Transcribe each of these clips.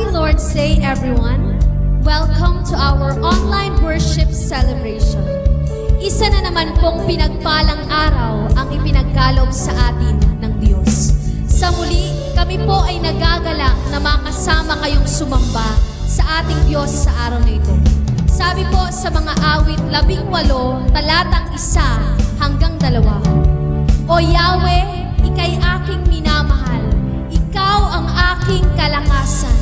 Happy Lord's Day, everyone! Welcome to our online worship celebration. Isa na naman pong pinagpalang araw ang ipinagkaloob sa atin ng Diyos. Sa muli, kami po ay nagagalak na makasama kayong sumamba sa ating Diyos sa araw na ito. Sabi po sa mga awit 18, talatang 1 hanggang 2. O Yahweh, ika'y aking minamahal, ikaw ang aking kalakasan.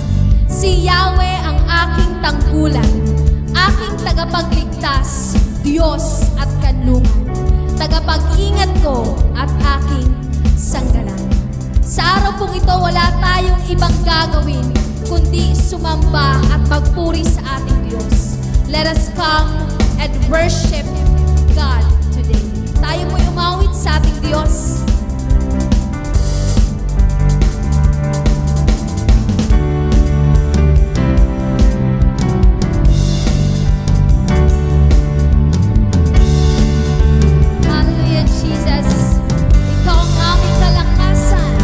Si Yahweh ang aking tanggulan, aking tagapagligtas, Diyos at kanlungan, tagapag-ingat ko at aking sanggalan. Sa araw pong ito, wala tayong ibang gagawin kundi sumamba at magpuri sa ating Diyos. Let us come and worship God today. Tayo po'y umawit sa ating Diyos. Hallelujah, Jesus. Ikaw ang aming kalakasan.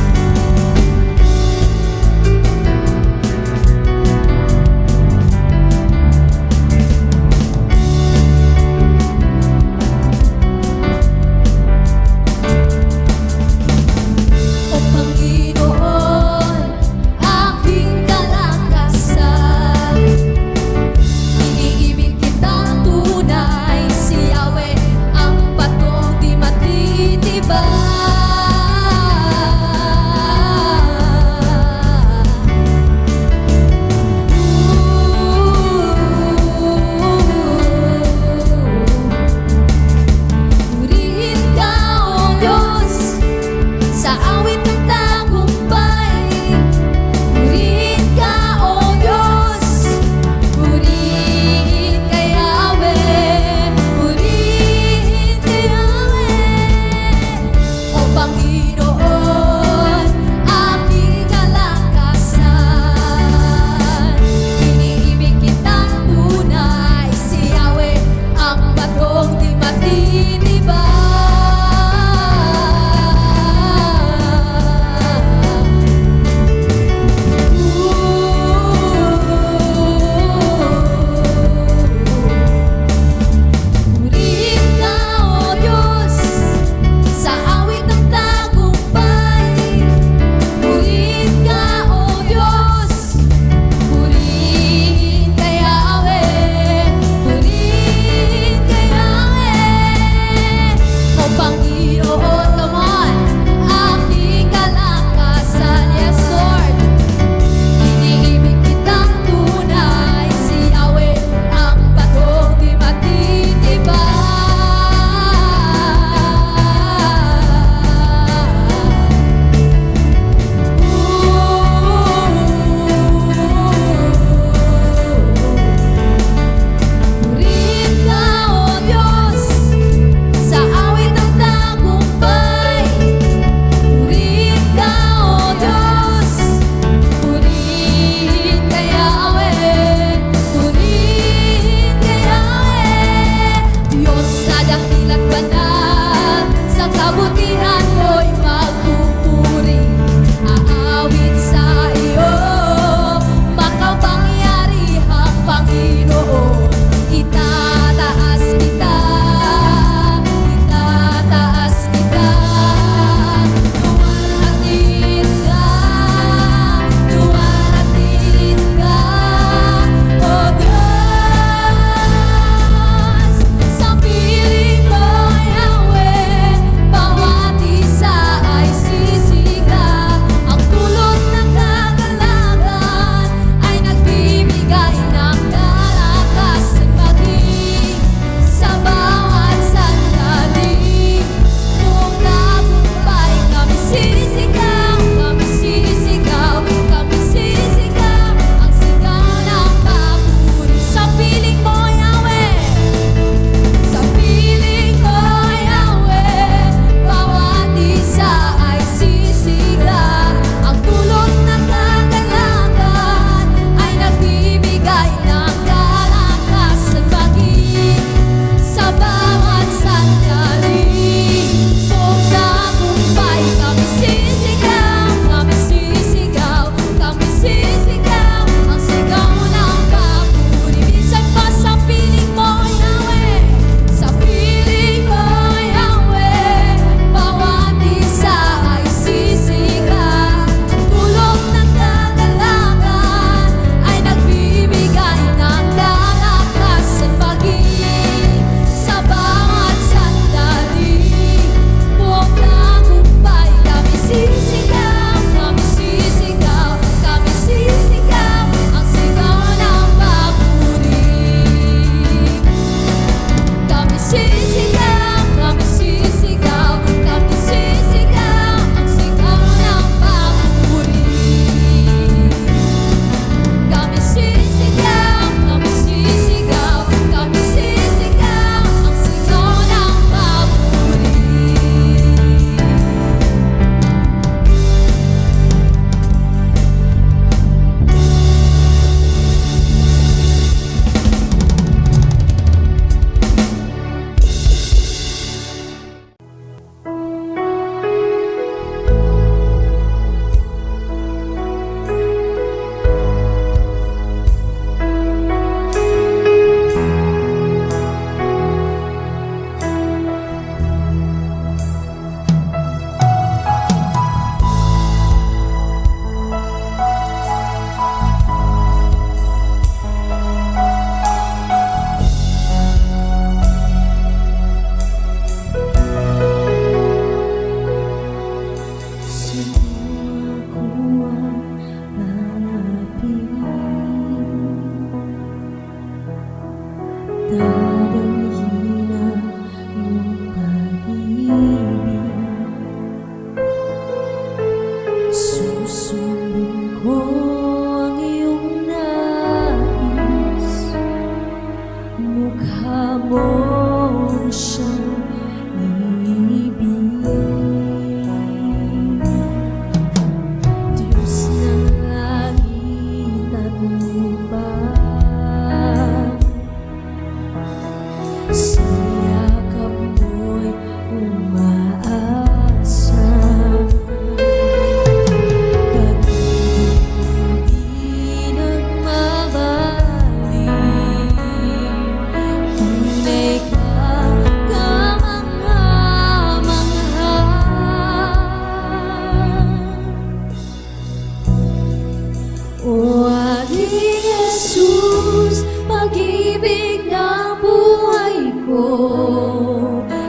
ko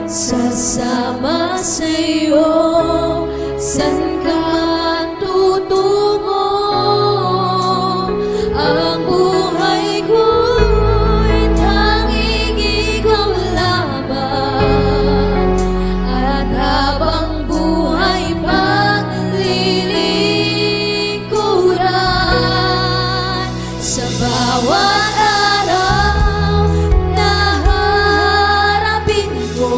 sasama sa'yo. San ka man tutungo, ang buhay ko'y tanging ikaw lamang. At habang buhay paglilingkuran, sa bawat araw na harapin ko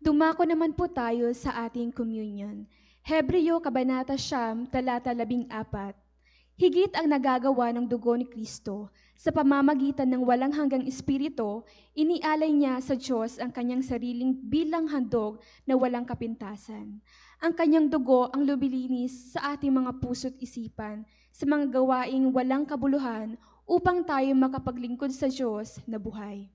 Dumako naman po tayo sa ating communion. Hebreo Kabanata 9, talata 14. Higit ang nagagawa ng dugo ni Kristo sa pamamagitan ng walang hanggang espiritu, inialay niya sa Diyos ang kanyang sariling bilang handog na walang kapintasan. Ang kanyang dugo ang lumilinis sa ating mga puso't isipan sa mga gawaing walang kabuluhan upang tayo makapaglingkod sa Diyos na buhay.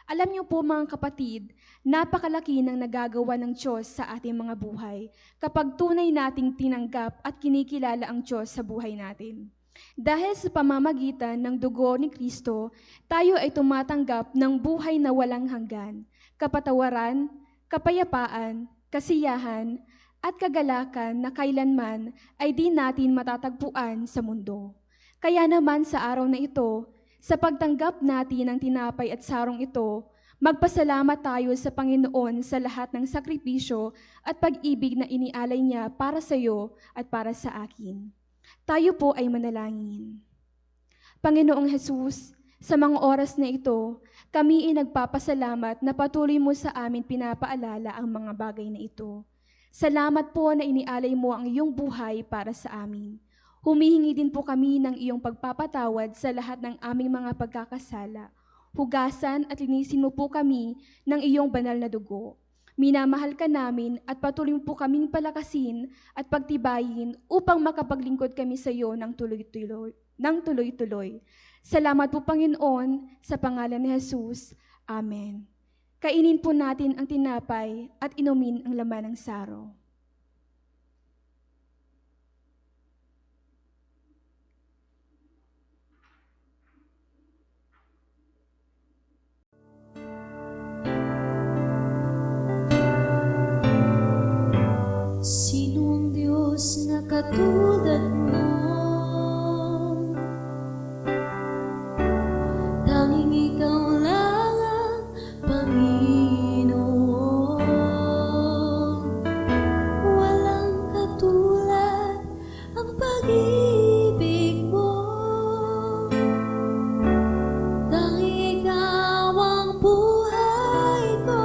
Alam niyo po mga kapatid, napakalaki ng nagagawa ng Diyos sa ating mga buhay kapag tunay nating tinanggap at kinikilala ang Diyos sa buhay natin. Dahil sa pamamagitan ng dugo ni Kristo, tayo ay tumatanggap ng buhay na walang hanggan, kapatawaran, kapayapaan, kasiyahan, at kagalakan na kailanman ay di natin matatagpuan sa mundo. Kaya naman sa araw na ito, sa pagtanggap natin ng tinapay at sarong ito, magpasalamat tayo sa Panginoon sa lahat ng sakripisyo at pag-ibig na inialay niya para sa iyo at para sa akin. Tayo po ay manalangin. Panginoong Hesus, sa mga oras na ito, kami ay nagpapasalamat na patuloy mo sa amin pinapaalala ang mga bagay na ito. Salamat po na inialay mo ang iyong buhay para sa amin. Humihingi din po kami ng iyong pagpapatawad sa lahat ng aming mga pagkakasala. Hugasan at linisin mo po kami ng iyong banal na dugo. Minamahal ka namin at patuloy mo po kaming palakasin at pagtibayin upang makapaglingkod kami sa iyo ng tuloy-tuloy. Salamat po Panginoon, sa pangalan ni Jesus. Amen. Kainin po natin ang tinapay at inumin ang laman ng saro. Sino ang Diyos na katulad mo? Tanging ikaw lang ang Panginoon. Walang katulad ang pag-ibig mo. Tanging ikaw ang buhay ko.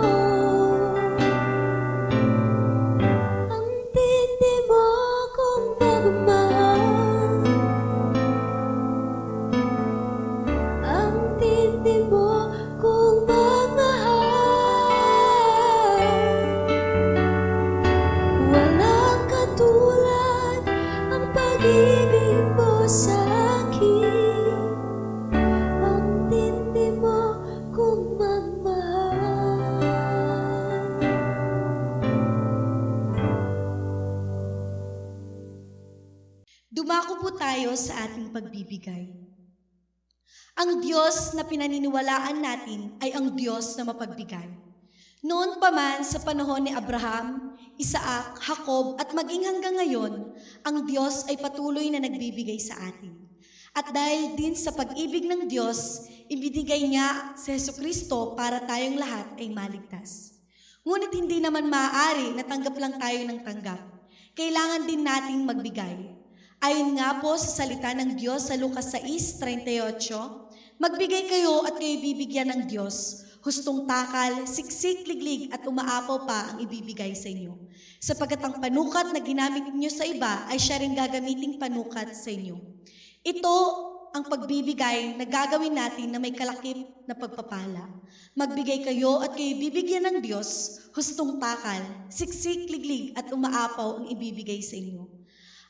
Dumako po tayo sa ating pagbibigay. Ang Diyos na pinaniniwalaan natin ay ang Diyos na mapagbigay. Noon pa man sa panahon ni Abraham, Isaac, Jacob at maging hanggang ngayon, ang Diyos ay patuloy na nagbibigay sa atin. At dahil din sa pag-ibig ng Diyos, ibinigay niya si Jesucristo para tayong lahat ay maligtas. Ngunit hindi naman maaari na tanggap lang tayo ng tanggap. Kailangan din nating magbigay. Ayon nga po sa salita ng Diyos sa Lucas 6:38, magbigay kayo at kayo bibigyan ng Diyos. Hustong takal, siksik, liglig at umaapaw pa ang ibibigay sa inyo. Sapagkat ang panukat na ginamit niyo sa iba ay siya rin gagamiting panukat sa inyo. Ito ang pagbibigay na gagawin natin na may kalakip na pagpapala. Magbigay kayo at kayo bibigyan ng Diyos. Hustong takal, siksik, liglig at umaapaw ang ibibigay sa inyo.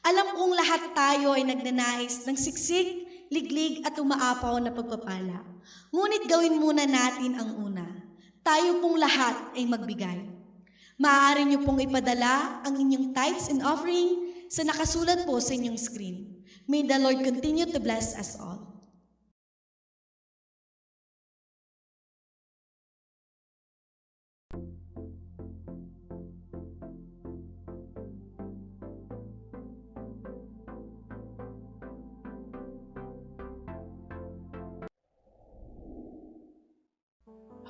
Alam kong lahat tayo ay nagnanais ng siksik, liglig at umaapaw na pagpapala. Ngunit gawin muna natin ang una. Tayo pong lahat ay magbigay. Maaari niyo pong ipadala ang inyong tithes and offering sa nakasulat po sa inyong screen. May the Lord continue to bless us all.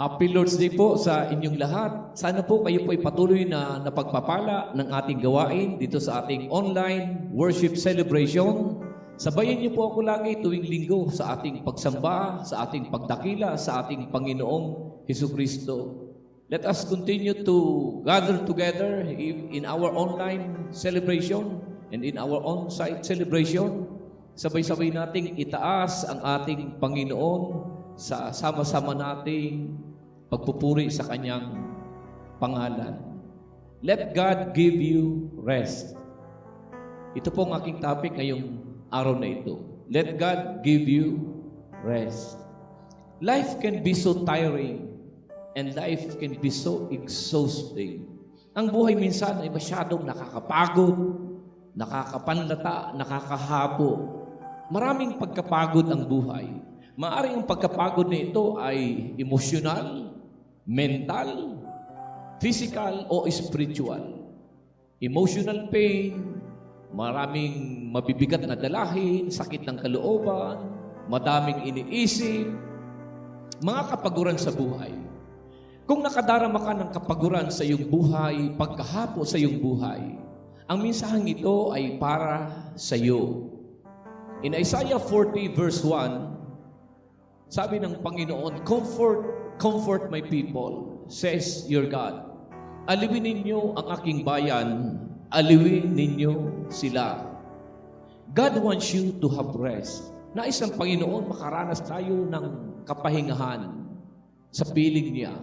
Happy Lord's Day po sa inyong lahat. Sana po kayo po ay patuloy na napagpapala ng ating gawain dito sa ating online worship celebration. Sabayan niyo po ako lagi tuwing linggo sa ating pagsamba, sa ating pagdakila, sa ating Panginoong Hesukristo. Let us continue to gather together in our online celebration and in our on-site celebration. Sabay-sabay nating itaas ang ating Panginoon sa sama-sama nating pagpupuri sa Kanyang pangalan. Let God give you rest. Ito po ang aking topic ngayong araw na ito. Let God give you rest. Life can be so tiring and life can be so exhausting. Ang buhay minsan ay masyadong nakakapagod, nakakapanlata, nakakahapo. Maraming pagkapagod ang buhay. Maaring ang pagkapagod na ito ay emosyonal, mental, physical o spiritual. Emotional pain, maraming mabibigat na dalahin, sakit ng kalooban, madaming iniisip, mga kapaguran sa buhay. Kung nakadarama ka ng kapaguran sa iyong buhay, pagkahapo sa iyong buhay, ang mensaheng ito ay para sa iyo. In Isaiah 40 verse 1, sabi ng Panginoon, Comfort my people, says your God. Aliwin ninyo ang aking bayan, aliwin ninyo sila. God wants you to have rest. Nais ng Panginoon makaranas tayo ng kapahingahan sa piling niya.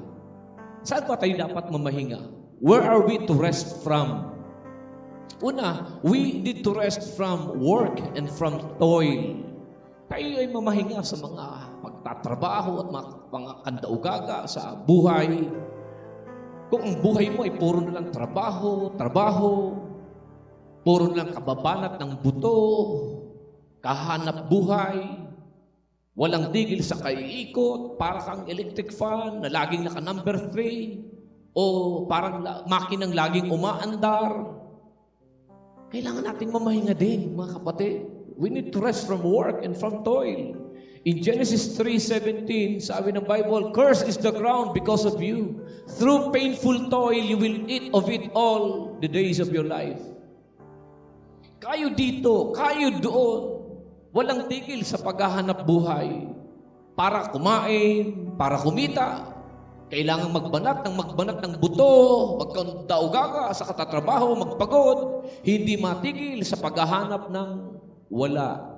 Saan ba tayo dapat mamahinga? Where are we to rest from? Una, we need to rest from work and from toil. Tayo ay mamahinga sa mga pagtatrabaho at mga kandaugaga sa buhay. Kung ang buhay mo ay puro na lang trabaho, puro na lang kababanat ng buto, kahanap buhay, walang tigil sa kaiikot, para kang electric fan na laging naka number 3, o parang makinang laging umaandar. Kailangan nating mamahinga din, mga kapatid. We need to rest from work and from toil. In Genesis 3:17, sabi ng Bible, Cursed is the ground because of you. Through painful toil, you will eat of it all the days of your life. Kayo dito, kayo doon, walang tigil sa paghahanap buhay. Para kumain, para kumita. Kailangan magbanat ng buto, magkandaugaga sa katatrabaho, magpagod. Hindi matigil sa paghahanap ng wala.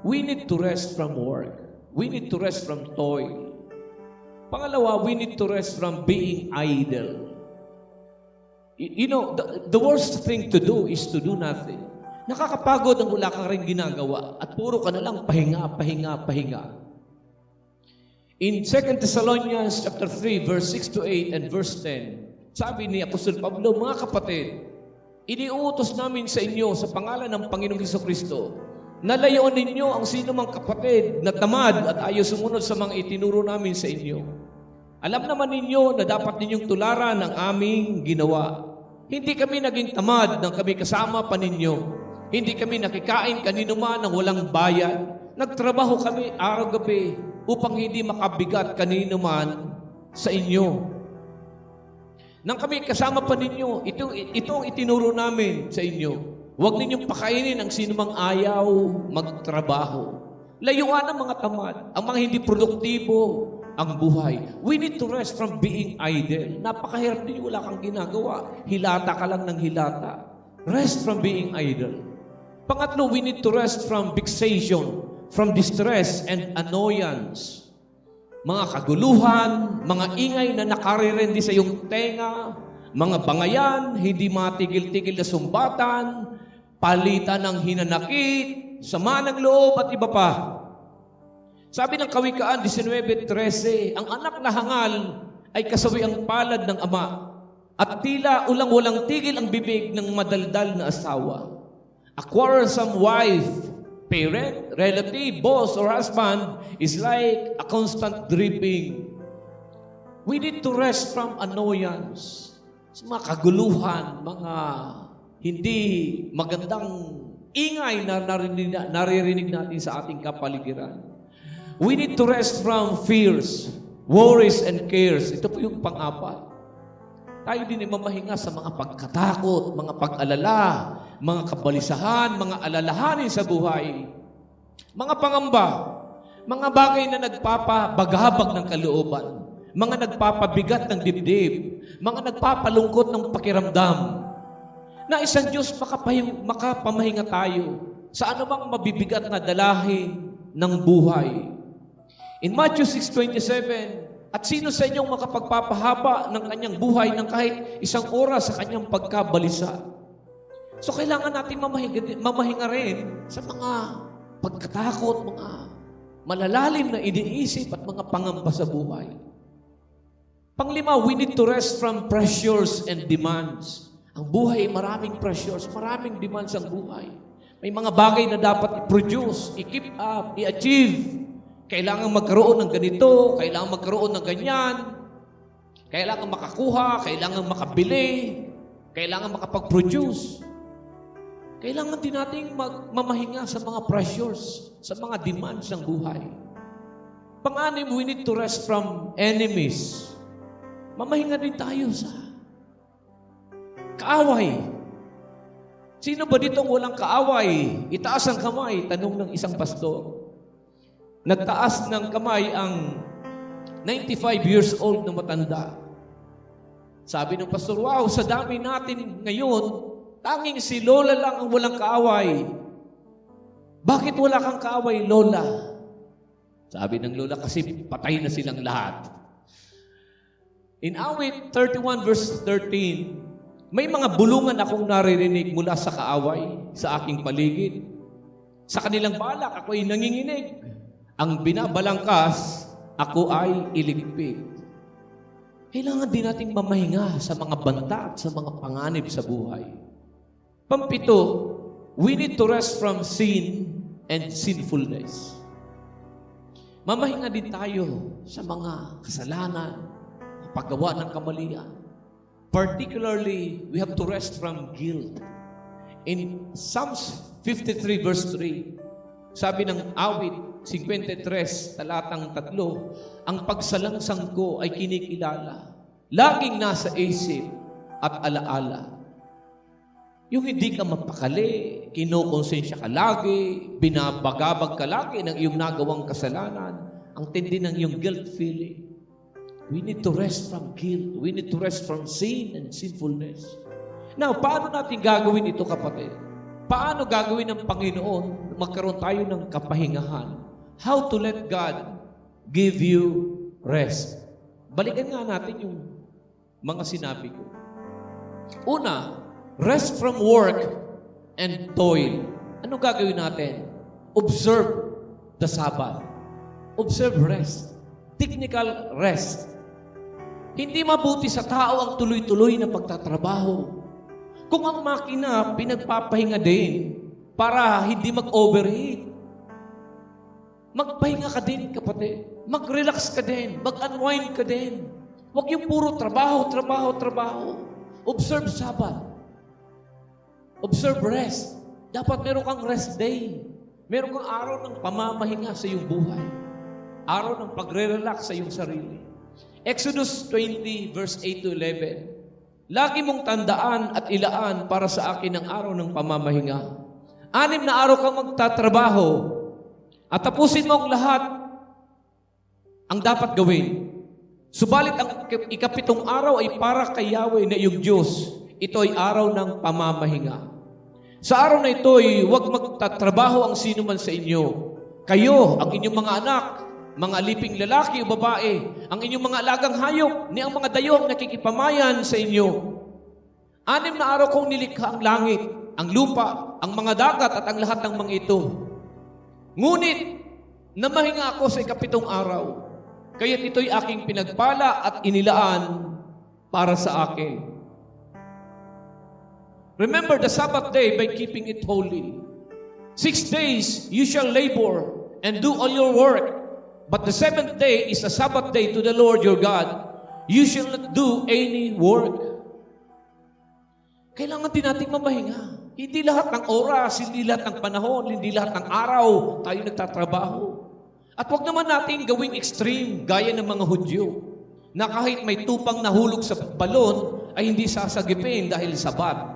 We need to rest from work. We need to rest from toil. Pangalawa, we need to rest from being idle. You know, the worst thing to do is to do nothing. Nakakapagod ang wala kang rin ginagawa at puro ka na lang pahinga. In 2 Thessalonians chapter 3, verse 6 to 8 and verse 10, sabi ni Apostol Pablo, mga kapatid, iniuutos namin sa inyo sa pangalan ng Panginoong Hesukristo, na layuan ninyo ang sino mang kapatid na tamad at ayaw sumunod sa mga itinuro namin sa inyo. Alam naman ninyo na dapat ninyong tularan ang aming ginawa. Hindi kami naging tamad nang kami kasama pa ninyo. Hindi kami nakikain kanino man ng walang bayad. Nagtrabaho kami araw-gabi upang hindi makabigat kanino man sa inyo. Nang kami kasama pa ninyo, ito ang itinuro namin sa inyo. Huwag ninyong pakainin ang sinumang ayaw magtrabaho. Layuan ang mga tamad, ang mga hindi produktibo ang buhay. We need to rest from being idle. Napakahirap din, wala kang ginagawa. Hilata ka lang ng hilata. Rest from being idle. Pangatlo, we need to rest from vexation, from distress and annoyance. Mga kaguluhan, mga ingay na nakaririndi sa iyong tenga, mga bangayan, hindi matigil-tigil na sumbatan, palitan ng hinanakit, sama ng loob at iba pa. Sabi ng Kawikaan 19:13, ang anak na hangal ay kasawi ang palad ng ama at tila ulang-walang tigil ang bibig ng madaldal na asawa. A quarrelsome wife, parent, relative, boss, or husband is like a constant dripping. We need to rest from annoyance, mga kaguluhan, mga hindi magandang ingay na naririnig natin sa ating kapaligiran. We need to rest from fears, worries, and cares. Ito po yung pang-apat. Tayo din ay mamahinga sa mga pagkatakot, mga pag-alala, mga kabalisahan, mga alalahanin sa buhay, mga pangamba, mga bagay na nagpapabaghabag ng kalooban, mga nagpapabigat ng dibdib, mga nagpapalungkot ng pakiramdam. Na isang Diyos makapamahinga tayo sa anumang mabibigat na dalahin ng buhay. In Matthew 6:27, at sino sa inyong makapagpapahaba ng kanyang buhay ng kahit isang oras sa kanyang pagkabalisa? So kailangan natin mamahinga rin sa mga pagkatakot, mga malalalim na iniisip at mga pangamba sa buhay. Panglima, we need to rest from pressures and demands. Ang buhay ay maraming pressures, maraming demands ang buhay. May mga bagay na dapat i-produce, i-keep up, i-achieve. Kailangan magkaroon ng ganito, kailangan magkaroon ng ganyan, kailangan makakuha, kailangan makabili, kailangan makapag-produce. Kailangan din nating mamahinga sa mga pressures, sa mga demands ng buhay. Pang-anim, we need to rest from enemies. Mamahinga din tayo sa kaaway. Sino ba ditong walang kaaway? Itaas ang kamay, tanong ng isang pastor. Nagtaas ng kamay ang 95 years old na matanda. Sabi ng pastor, wow, sa dami natin ngayon, tanging si Lola lang ang walang kaaway. Bakit wala kang kaaway, Lola? Sabi ng Lola, kasi patay na silang lahat. In Awit 31 verse 13, may mga bulungan akong naririnig mula sa kaaway sa aking paligid. Sa kanilang balak, ako ay nanginginig. Ang binabalangkas, ako ay iligpit. Kailangan din nating mamahinga sa mga banta at sa mga panganib sa buhay. Pampito, we need to rest from sin and sinfulness. Mamahinga din tayo sa mga kasalanan, paggawa ng kamalian. Particularly, we have to rest from guilt. In Psalms 53 verse 3, sabi ng awit 53, talatang 3, ang pagsalangsang ko ay kinikilala, laging nasa isip at alaala. Yung hindi ka mapakali, kinokonsensya ka lagi, binabagabag ka lagi ng iyong nagawang kasalanan, ang tindi ng iyong guilt feeling. We need to rest from guilt. We need to rest from sin and sinfulness. Now, paano natin gagawin ito, kapatid? Paano gagawin ng Panginoon magkaroon tayo ng kapahingahan? How to let God give you rest? Balikan nga natin yung mga sinabi ko. Una, rest from work and toil. Ano gagawin natin? Observe the Sabbath. Observe rest. Technical rest. Hindi mabuti sa tao ang tuloy-tuloy na pagtatrabaho. Kung ang makina pinagpapahinga din para hindi mag-overheat, magpahinga ka din, kapatid. Mag-relax ka din. Mag-unwind ka din. Huwag yung puro trabaho, trabaho, trabaho. Observe Sabbath. Observe rest. Dapat meron kang rest day. Meron kang araw ng pamamahinga sa iyong buhay. Araw ng pagre-relax sa iyong sarili. Exodus 20 verse 8 to 11. Lagi mong tandaan at ilaan para sa akin ang araw ng pamamahinga. 6 na araw kang magtatrabaho at tapusin mo ang lahat ang dapat gawin. Subalit ang ikapitong araw ay para kay Yahweh na iyong Diyos. Ito ay araw ng pamamahinga. Sa araw na ito ay huwag magtatrabaho ang sino man sa inyo. Kayo, ang inyong mga anak, mga liping lalaki o babae, ang inyong mga alagang hayop, ni ang mga dayong nakikipamayan sa inyo. 6 na araw kong nilikha ang langit, ang lupa, ang mga dagat at ang lahat ng mga ito. Ngunit, namahinga ako sa ikapitong araw, kaya't ito'y aking pinagpala at inilaan para sa akin. Remember the Sabbath day by keeping it holy. 6 days you shall labor and do all your work. But the 7th day is a Sabbath day to the Lord your God. You shall not do any work. Kailangan din natin mamahinga. Hindi lahat ng oras, hindi lahat ng panahon, hindi lahat ng araw tayo nagtatrabaho. At huwag naman natin gawing extreme gaya ng mga Hudyo na kahit may tupang nahulog sa balon ay hindi sasagipin dahil Sabat.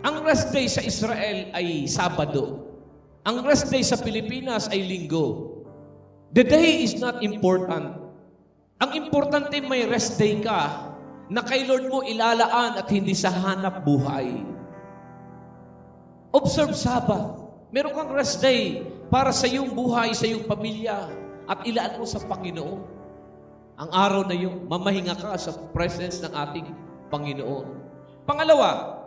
Ang rest day sa Israel ay Sabado. Ang rest day sa Pilipinas ay Linggo. The day is not important. Ang importante may rest day ka na kay Lord mo ilalaan at hindi sa hanap buhay. Observe Sabbath. Meron kang rest day para sa iyong buhay, sa iyong pamilya, at ilaan mo sa Panginoon. Ang araw na yung mamahinga ka sa presence ng ating Panginoon. Pangalawa,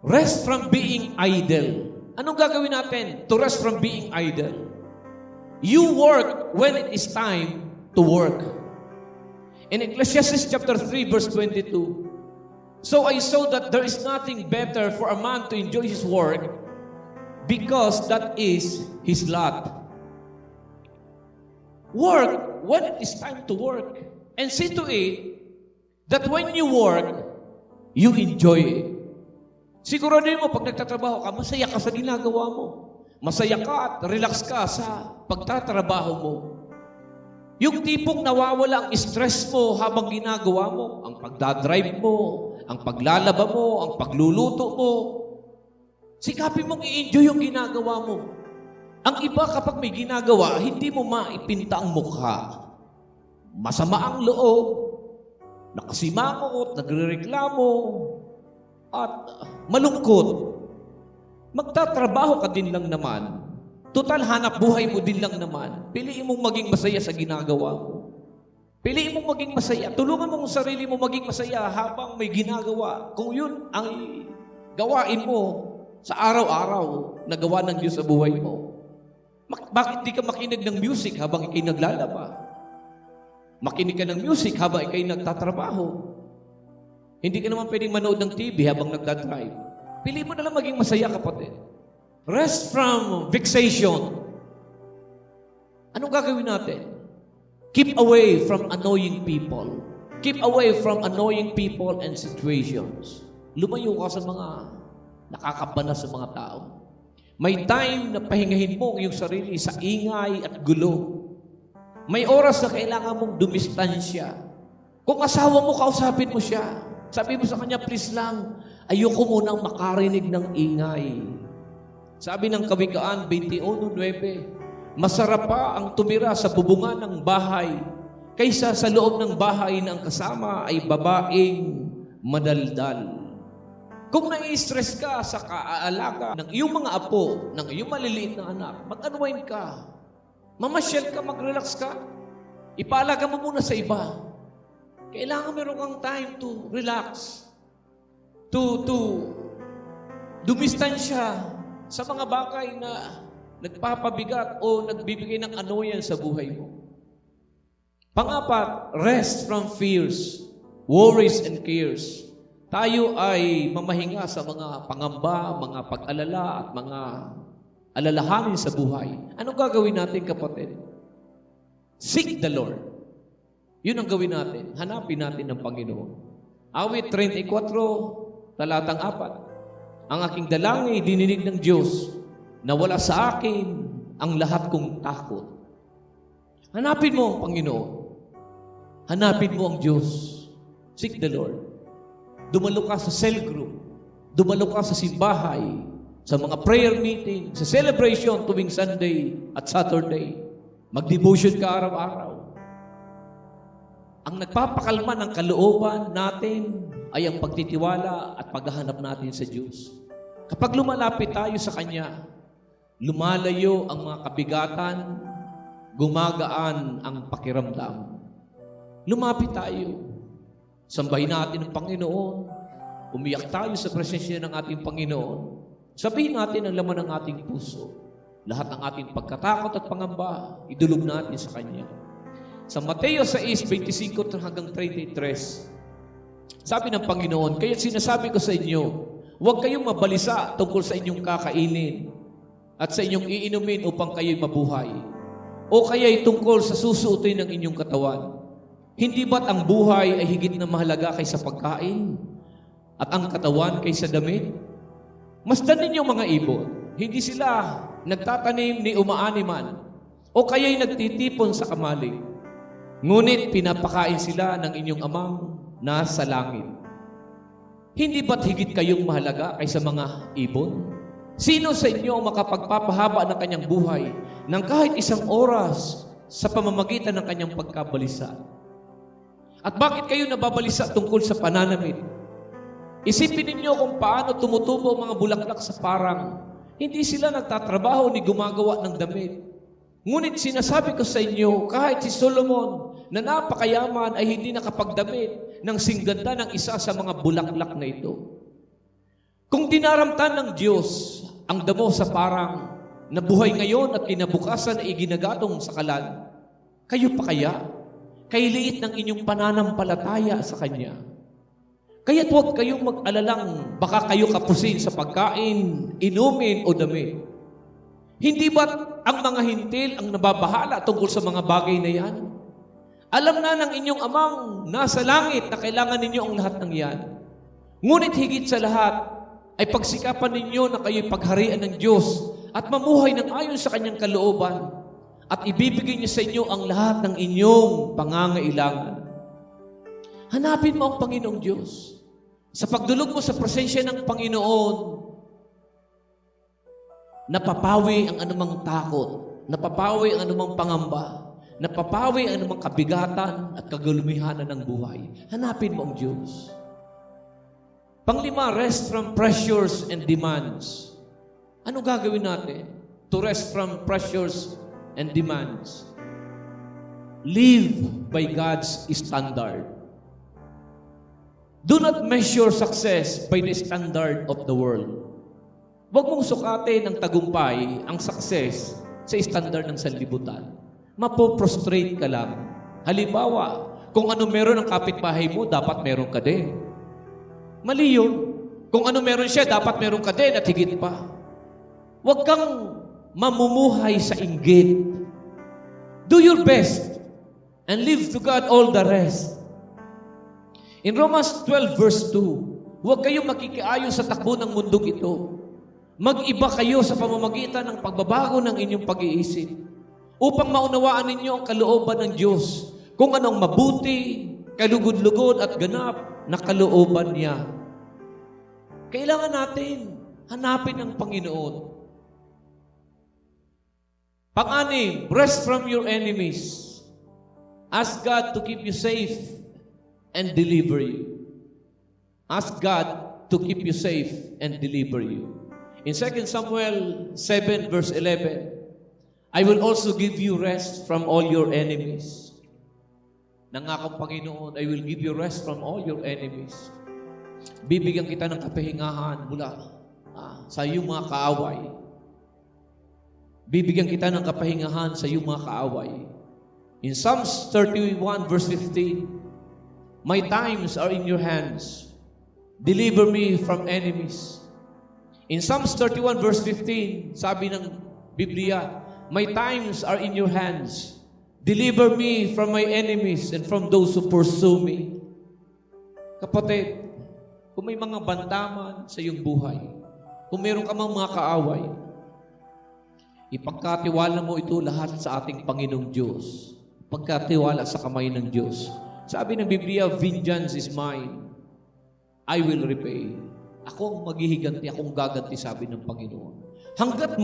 rest from being idle. Anong gagawin natin to rest from being idle? You work when it is time to work. In Ecclesiastes chapter 3 verse 22, so I saw that there is nothing better for a man to enjoy his work because that is his lot. Work when it is time to work. And see to it that when you work, you enjoy it. Siguraduhin mo, pag nagtatrabaho ka, masaya ka sa ginagawa mo. Masaya ka at relax ka sa pagtatrabaho mo. Yung tipong nawawala ang stress mo habang ginagawa mo, ang pagdadrive mo, ang paglalaba mo, ang pagluluto mo, sikapin mong i-enjoy yung ginagawa mo. Ang iba kapag may ginagawa, hindi mo maipinta ang mukha. Masama ang loob, nakasimangot, nagrereklamo, at malungkot. Magtatrabaho ka din lang naman. Total hanap buhay mo din lang naman. Piliin mong maging masaya sa ginagawa mo. Piliin mong maging masaya. Tulungan mo ang sarili mo maging masaya habang may ginagawa. Kung yun ang gawain mo sa araw-araw na gawa ng Diyos sa buhay mo. Bakit di ka makinig ng music habang ikay naglalaba? Makinig ka ng music habang ikay nagtatrabaho. Hindi ka naman pwedeng manood ng TV habang nagdadrive. Pili mo na lang maging masaya, kapatid. Rest from vexation. Anong gagawin natin? Keep away from annoying people. Keep away from annoying people and situations. Lumayo ka sa mga nakakabana sa mga tao. May time na pahingahin mo ang iyong sarili sa ingay at gulo. May oras na kailangan mong dumistansya. Kung asawa mo, kausapin mo siya. Sabi mo sa kanya, please lang, ayoko munang makarinig ng ingay. Sabi ng Kawikaan 21:9, masarap pa ang tumira sa bubungan ng bahay kaysa sa loob ng bahay na ang kasama ay babaeng madaldal. Kung nai-stress ka sa kaaalaga ng iyong mga apo, ng iyong maliliit na anak, mag-unwind ka. Mamasyal ka, mag-relax ka. Ipaalaga mo muna sa iba. Kailangan meron kang time to relax. To dumistansya sa mga bagay na nagpapabigat o nagbibigay ng annoyance sa buhay mo. Pang-apat, rest from fears, worries, and cares. Tayo ay mamahinga sa mga pangamba, mga pag-alala at mga alalahanin sa buhay. Anong gagawin natin, kapatid? Seek the Lord. Yun ang gawin natin. Hanapin natin ng Panginoon. Awit 34, talatang 4. Ang aking dalangin dininig ng Diyos na wala sa akin ang lahat kong takot. Hanapin mo ang Panginoon. Hanapin mo ang Diyos. Seek the Lord. Dumalo ka sa cell group. Dumalo ka sa simbahay, sa mga prayer meeting, sa celebration tuwing Sunday at Saturday. Mag-devotion ka araw-araw. Ang nagpapakalma ng kalooban natin ay ang pagtitiwala at paghahanap natin sa Diyos. Kapag lumalapit tayo sa Kanya, lumalayo ang mga kabigatan, gumagaan ang pakiramdam. Lumapit tayo. Sambahin natin ang Panginoon. Umiyak tayo sa presensya ng ating Panginoon. Sabihin natin ang laman ng ating puso. Lahat ng ating pagkatakot at pangamba, idulog natin sa Kanya. Sa Mateo 6:25 hanggang 33, sabi ng Panginoon, kaya sinasabi ko sa inyo, huwag kayong mabalisa tungkol sa inyong kakainin at sa inyong iinumin upang kayo'y mabuhay. O kaya'y tungkol sa susuotin ng inyong katawan. Hindi ba't ang buhay ay higit na mahalaga kaysa pagkain at ang katawan kaysa damit? Masdan ninyong mga ibon, hindi sila nagtatanim ni umaaniman o kaya'y nagtitipon sa kamalig. Ngunit pinapakain sila ng inyong amang nasa langit. Hindi ba't higit kayong mahalaga kaysa mga ibon? Sino sa inyo ang makapagpapahaba ng kanyang buhay ng kahit isang oras sa pamamagitan ng kanyang pagkabalisa. At bakit kayo nababalisa tungkol sa pananamit? Isipin ninyo kung paano tumutubo ang mga bulaklak sa parang. Hindi sila nagtatrabaho ni gumagawa ng damit. Ngunit sinasabi ko sa inyo, kahit si Solomon na napakayaman ay hindi nakapagdamit ng singganda ng isa sa mga bulaklak na ito. Kung dinaramtan ng Diyos ang damo sa parang na buhay ngayon at kinabukasan ay ginagatong sa kalan, kayo pa kaya? Kay liit ng inyong pananampalataya sa Kanya. Kaya't huwag kayong mag-alalang baka kayo kapusin sa pagkain, inumin o damit. Hindi ba't ang mga hintil ang nababahala tungkol sa mga bagay na yan? Alam na ng inyong amang nasa langit na kailangan ninyo ang lahat ng yan. Ngunit higit sa lahat ay pagsikapan ninyo na kayo'y pagharian ng Diyos at mamuhay ng ayon sa Kanyang kalooban at ibibigay niya sa inyo ang lahat ng inyong pangangailangan. Hanapin mo ang Panginoong Diyos. Sa pagdulog mo sa presensya ng Panginoon, napapawi ang anumang takot, napapawi ang anumang pangamba, napapawi ang anumang kabigatan at kagulumihanan ng buhay. Hanapin mo ang Diyos. Panglima, rest from pressures and demands. Ano gagawin natin to rest from pressures and demands? Live by God's standard. Do not measure success by the standard of the world. Huwag mong sukatin ng tagumpay, ang success, sa standard ng sanlibutan. Mapoprostrate ka lang. Halimbawa, kung ano meron ng kapitbahay mo, dapat meron ka din. Mali yun. Kung ano meron siya, dapat meron ka din at higit pa. Huwag kang mamumuhay sa inggit. Do your best and leave to God all the rest. In Romans 12 verse 2, huwag kayong makikiayon sa takbo ng mundong ito. Mag-iba kayo sa pamamagitan ng pagbabago ng inyong pag-iisip upang maunawaan ninyo ang kalooban ng Diyos, kung anong mabuti, kalugod-lugod at ganap na kalooban niya. Kailangan natin hanapin ang Panginoon. Pang-anim, rest from your enemies. Ask God to keep you safe and deliver you. Ask God to keep you safe and deliver you. In 2 Samuel 7 verse 11, I will also give you rest from all your enemies. Nangakong Panginoon, I will give you rest from all your enemies. Bibigyan kita ng kapahingahan mula sa iyong mga kaaway. Bibigyan kita ng kapahingahan sa iyong mga kaaway. In Psalms 31 verse 15, my times are in your hands. Deliver me from enemies. In Psalms 31 verse 15, sabi ng Biblia, my times are in your hands. Deliver me from my enemies and from those who pursue me. Kapatid, kung may mga bantaman sa iyong buhay, kung meron ka mga kaaway, ipagkatiwala mo ito lahat sa ating Panginoong Diyos. Pagkatiwala sa kamay ng Diyos. Sabi ng Biblia, vengeance is mine. I will repay. Ako ang maghihiganti, akong gaganti, sabi ng Panginoon. Hanggat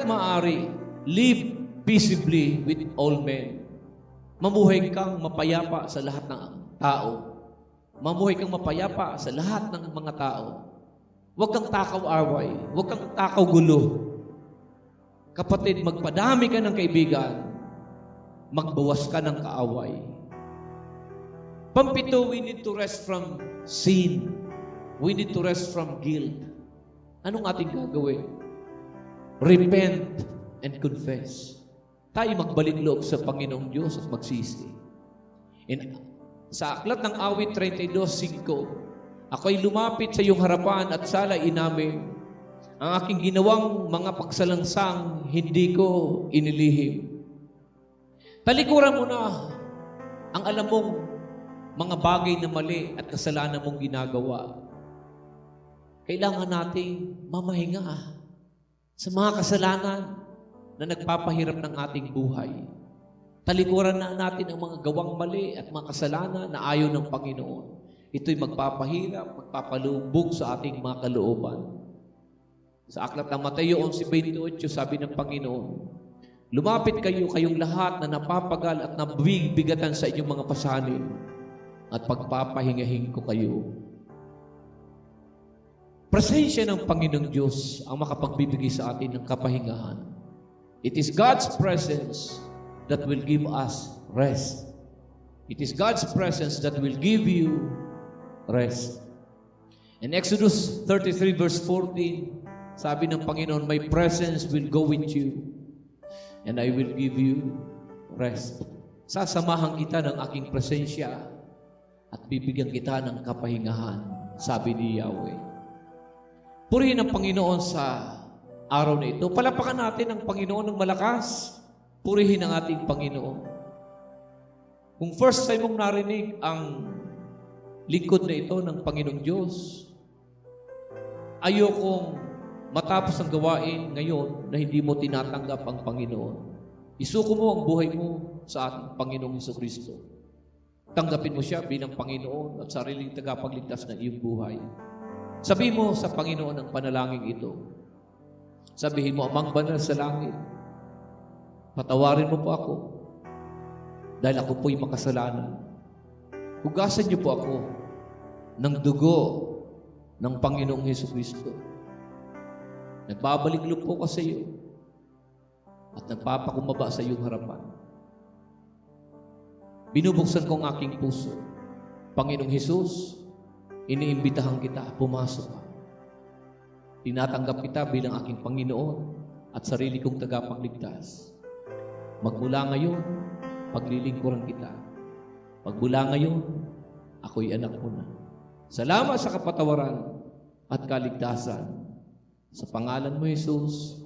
maaari, live peaceably with all men. Mamuhay kang mapayapa sa lahat ng tao. Mamuhay kang mapayapa sa lahat ng mga tao. Huwag kang takaw-away. Huwag kang takaw-gulo. Kapatid, magpadami ka ng kaibigan. Magbawas ka ng kaaway. Pampito, we need to rest from sin. We need to rest from guilt. Anong ating gagawin? Repent and confess. Tayo magbalik loob sa Panginoong Diyos at magsisi. Sa aklat ng awit 32:5, ako'y lumapit sa iyong harapan at salay inamin. Ang aking ginawang mga pagsalangsang hindi ko inilihim. Talikuran mo na ang alam mong mga bagay na mali at kasalanan mong ginagawa. Kailangan nating mamahinga sa mga kasalanan na nagpapahirap ng ating buhay. Talikuran na natin ang mga gawang mali at mga kasalanan na ayaw ng Panginoon. Ito'y magpapahirap, magpapalubog sa ating mga kalooban. Sa aklat ng Mateo 11:28, sabi ng Panginoon, Lumapit kayong lahat na napapagal at nabibigatan sa inyong mga pasanin at pagpapahingahin ko kayo. Presensya ng Panginoong Diyos ang makapagbibigay sa atin ng kapahingahan. It is God's presence that will give us rest. It is God's presence that will give you rest. In Exodus 33 verse 14, sabi ng Panginoon, my presence will go with you and I will give you rest. Sasamahan kita ng aking presensya at bibigyan kita ng kapahingahan, sabi ni Yahweh. Purihin ang Panginoon sa araw na ito. Palapakan natin ang Panginoon ng malakas. Purihin ang ating Panginoon. Kung first time mong narinig ang lingkod na ito ng Panginoong Diyos, ayokong matapos ang gawain ngayon na hindi mo tinatanggap ang Panginoon. Isuko mo ang buhay mo sa ating Panginoong Hesukristo. Tanggapin mo siya bilang Panginoon at sariling tagapagligtas ng iyong buhay. Sabihin mo sa Panginoon ang panalangin ito. Sabihin mo, Amang Banal sa langit, patawarin mo po ako dahil ako po'y makasalanan. Hugasan niyo po ako ng dugo ng Panginoong Hesukristo. Nagbabalik loob po ko sa iyo at nagpapakumbaba sa iyong harapan. Binubuksan ko ang aking puso. Panginoong Hesus, iniimbitahan kita, pumasok ka. Tinatanggap kita bilang aking Panginoon at sarili kong tagapagligtas. Magmula ngayon, paglilingkuran kita. Magmula ngayon, ako'y anak mo na. Salamat sa kapatawaran at kaligtasan. Sa pangalan mo, Jesus.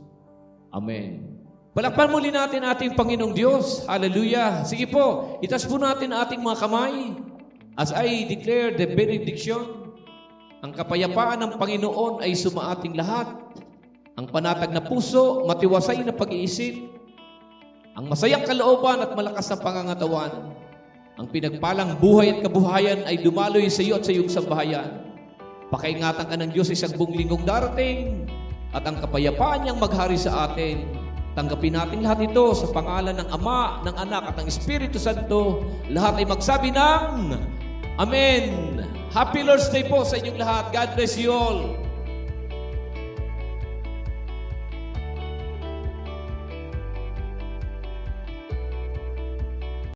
Amen. Palakpan muli natin ating Panginoong Diyos. Hallelujah. Sige po, itas po natin ating mga kamay as I declare the benediction. Ang kapayapaan ng Panginoon ay sumaating lahat. Ang panatag na puso, matiwasay na pag-iisip, ang masayang kalooban at malakas na pangangatawan. Ang pinagpalang buhay at kabuhayan ay dumaloy sa iyo at sa iyong sambahayan. Pakaingatan ka ng Diyos isang buong linggong darating at ang kapayapaan niyang maghari sa atin. Tanggapin natin lahat ito sa pangalan ng Ama, ng Anak at ng Espiritu Santo. Lahat ay magsabi ng Amen. Happy Lord's Day po sa inyong lahat. God bless you all.